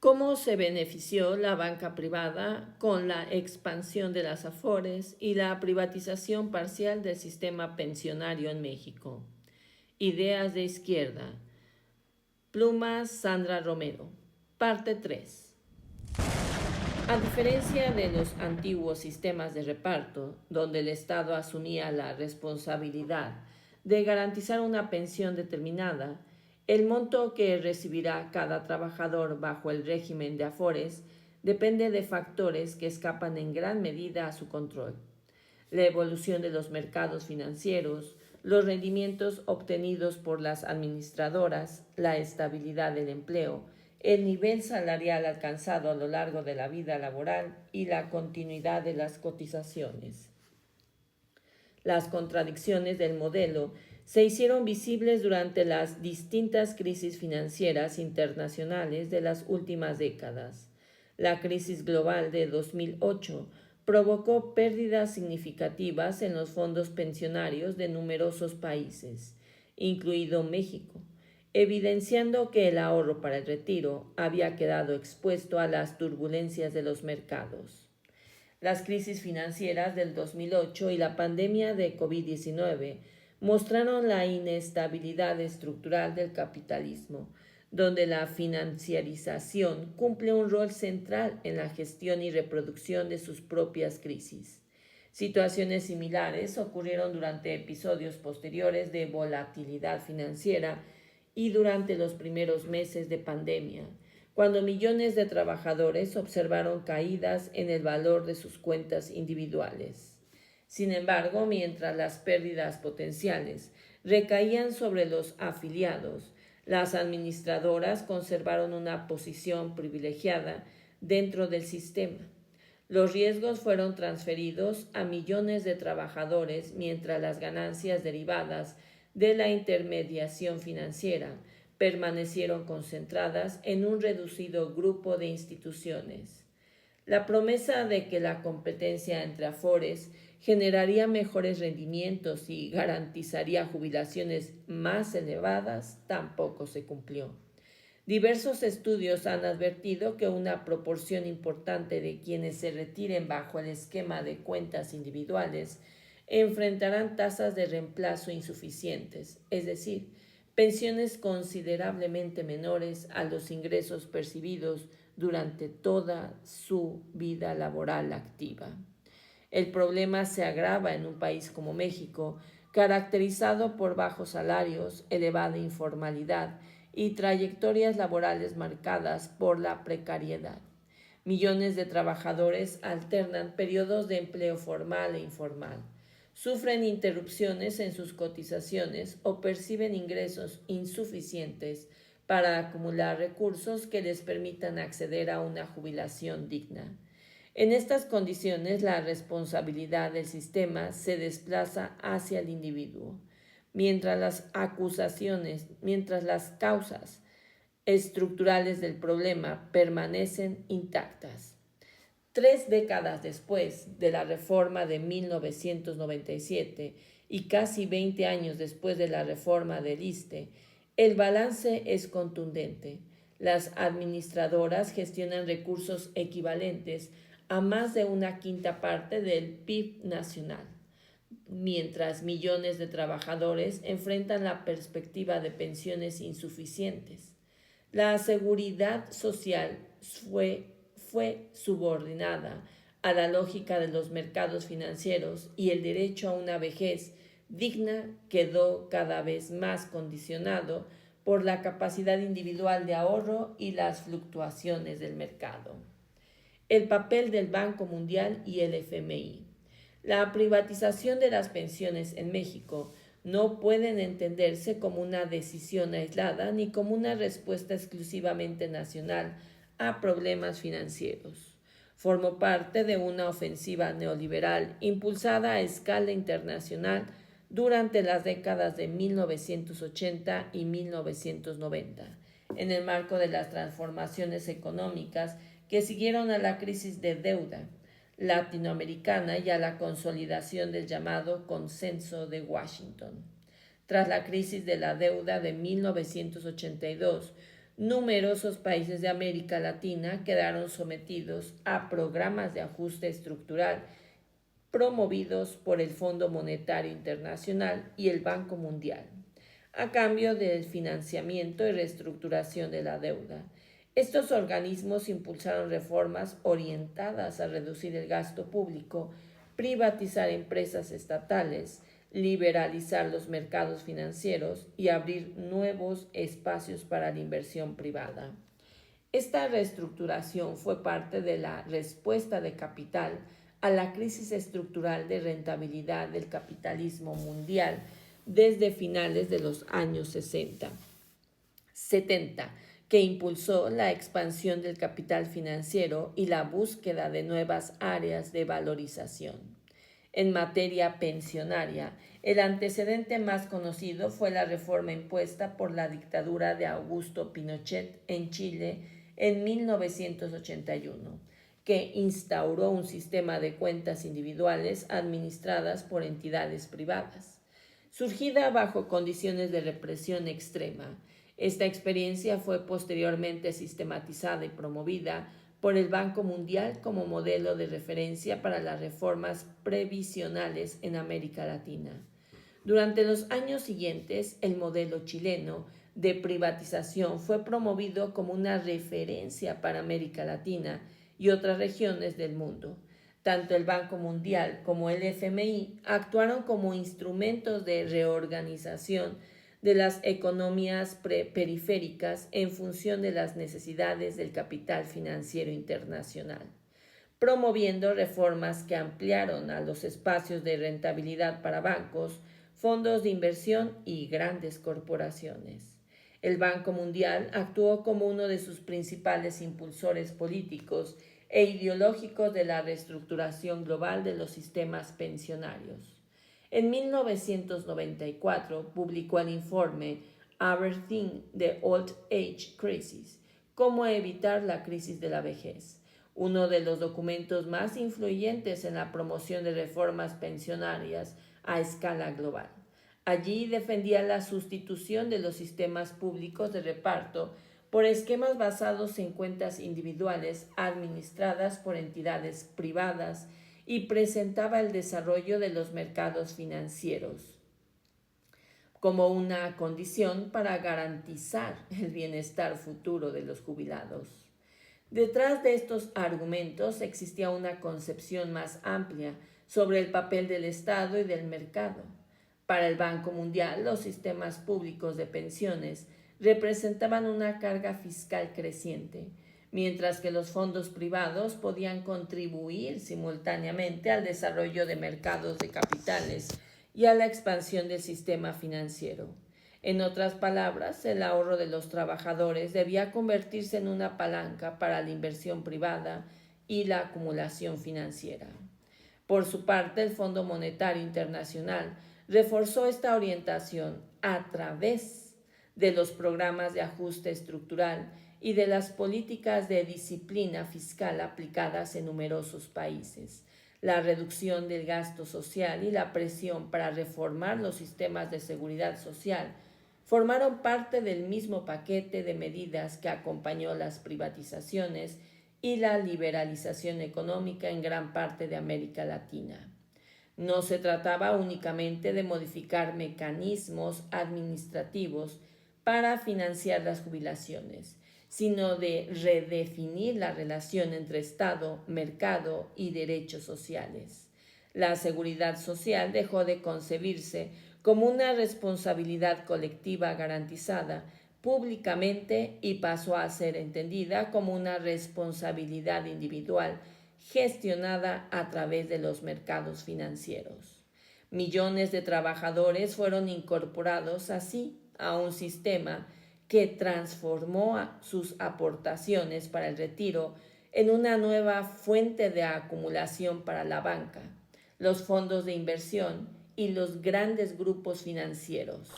¿Cómo se benefició la banca privada con la expansión de las Afores y la privatización parcial del sistema pensionario en México? Ideas de izquierda. Plumas Sandra Romero. Parte 3. A diferencia de los antiguos sistemas de reparto, donde el Estado asumía la responsabilidad de garantizar una pensión determinada, el monto que recibirá cada trabajador bajo el régimen de Afores depende de factores que escapan en gran medida a su control. La evolución de los mercados financieros, los rendimientos obtenidos por las administradoras, la estabilidad del empleo, el nivel salarial alcanzado a lo largo de la vida laboral y la continuidad de las cotizaciones. Las contradicciones del modelo se hicieron visibles durante las distintas crisis financieras internacionales de las últimas décadas. La crisis global de 2008 provocó pérdidas significativas en los fondos pensionarios de numerosos países, incluido México, evidenciando que el ahorro para el retiro había quedado expuesto a las turbulencias de los mercados. Las crisis financieras del 2008 y la pandemia de COVID-19 mostraron la inestabilidad estructural del capitalismo, donde la financiarización cumple un rol central en la gestión y reproducción de sus propias crisis. Situaciones similares ocurrieron durante episodios posteriores de volatilidad financiera y durante los primeros meses de pandemia, cuando millones de trabajadores observaron caídas en el valor de sus cuentas individuales. Sin embargo, mientras las pérdidas potenciales recaían sobre los afiliados, las administradoras conservaron una posición privilegiada dentro del sistema. Los riesgos fueron transferidos a millones de trabajadores mientras las ganancias derivadas de la intermediación financiera permanecieron concentradas en un reducido grupo de instituciones. La promesa de que la competencia entre Afores generaría mejores rendimientos y garantizaría jubilaciones más elevadas tampoco se cumplió. Diversos estudios han advertido que una proporción importante de quienes se retiren bajo el esquema de cuentas individuales enfrentarán tasas de reemplazo insuficientes, es decir, pensiones considerablemente menores a los ingresos percibidos durante toda su vida laboral activa. El problema se agrava en un país como México, caracterizado por bajos salarios, elevada informalidad y trayectorias laborales marcadas por la precariedad. Millones de trabajadores alternan periodos de empleo formal e informal, sufren interrupciones en sus cotizaciones o perciben ingresos insuficientes para acumular recursos que les permitan acceder a una jubilación digna. En estas condiciones, la responsabilidad del sistema se desplaza hacia el individuo, mientras las causas estructurales del problema permanecen intactas. 3 décadas después de la reforma de 1997 y casi 20 años después de la reforma del ISSSTE, el balance es contundente. Las administradoras gestionan recursos equivalentes a más de una quinta parte del PIB nacional, mientras millones de trabajadores enfrentan la perspectiva de pensiones insuficientes. La seguridad social fue subordinada a la lógica de los mercados financieros y el derecho a una vejez digna quedó cada vez más condicionado por la capacidad individual de ahorro y las fluctuaciones del mercado. El papel del Banco Mundial y el FMI. La privatización de las pensiones en México no pueden entenderse como una decisión aislada ni como una respuesta exclusivamente nacional a problemas financieros. Formó parte de una ofensiva neoliberal impulsada a escala internacional durante las décadas de 1980 y 1990, en el marco de las transformaciones económicas que siguieron a la crisis de deuda latinoamericana y a la consolidación del llamado Consenso de Washington. Tras la crisis de la deuda de 1982, numerosos países de América Latina quedaron sometidos a programas de ajuste estructural promovidos por el Fondo Monetario Internacional y el Banco Mundial, a cambio del financiamiento y reestructuración de la deuda. Estos organismos impulsaron reformas orientadas a reducir el gasto público, privatizar empresas estatales, liberalizar los mercados financieros y abrir nuevos espacios para la inversión privada. Esta reestructuración fue parte de la respuesta de capital a la crisis estructural de rentabilidad del capitalismo mundial desde finales de los años 70, que impulsó la expansión del capital financiero y la búsqueda de nuevas áreas de valorización. En materia pensionaria, el antecedente más conocido fue la reforma impuesta por la dictadura de Augusto Pinochet en Chile en 1981, que instauró un sistema de cuentas individuales administradas por entidades privadas. Surgida bajo condiciones de represión extrema, esta experiencia fue posteriormente sistematizada y promovida por el Banco Mundial como modelo de referencia para las reformas previsionales en América Latina. Durante los años siguientes, el modelo chileno de privatización fue promovido como una referencia para América Latina y otras regiones del mundo. Tanto el Banco Mundial como el FMI actuaron como instrumentos de reorganización de las economías periféricas en función de las necesidades del capital financiero internacional, promoviendo reformas que ampliaron a los espacios de rentabilidad para bancos, fondos de inversión y grandes corporaciones. El Banco Mundial actuó como uno de sus principales impulsores políticos e ideológicos de la reestructuración global de los sistemas pensionarios. En 1994 publicó el informe Averting the Old Age Crisis, Cómo evitar la crisis de la vejez, uno de los documentos más influyentes en la promoción de reformas pensionarias a escala global. Allí defendía la sustitución de los sistemas públicos de reparto por esquemas basados en cuentas individuales administradas por entidades privadas y presentaba el desarrollo de los mercados financieros como una condición para garantizar el bienestar futuro de los jubilados. Detrás de estos argumentos existía una concepción más amplia sobre el papel del Estado y del mercado. Para el Banco Mundial, los sistemas públicos de pensiones representaban una carga fiscal creciente, mientras que los fondos privados podían contribuir simultáneamente al desarrollo de mercados de capitales y a la expansión del sistema financiero. En otras palabras, el ahorro de los trabajadores debía convertirse en una palanca para la inversión privada y la acumulación financiera. Por su parte, el Fondo Monetario Internacional reforzó esta orientación a través de los programas de ajuste estructural y de las políticas de disciplina fiscal aplicadas en numerosos países. La reducción del gasto social y la presión para reformar los sistemas de seguridad social formaron parte del mismo paquete de medidas que acompañó las privatizaciones y la liberalización económica en gran parte de América Latina. No se trataba únicamente de modificar mecanismos administrativos para financiar las jubilaciones, sino de redefinir la relación entre Estado, mercado y derechos sociales. La seguridad social dejó de concebirse como una responsabilidad colectiva garantizada públicamente y pasó a ser entendida como una responsabilidad individual gestionada a través de los mercados financieros. Millones de trabajadores fueron incorporados así a un sistema que transformó sus aportaciones para el retiro en una nueva fuente de acumulación para la banca, los fondos de inversión y los grandes grupos financieros.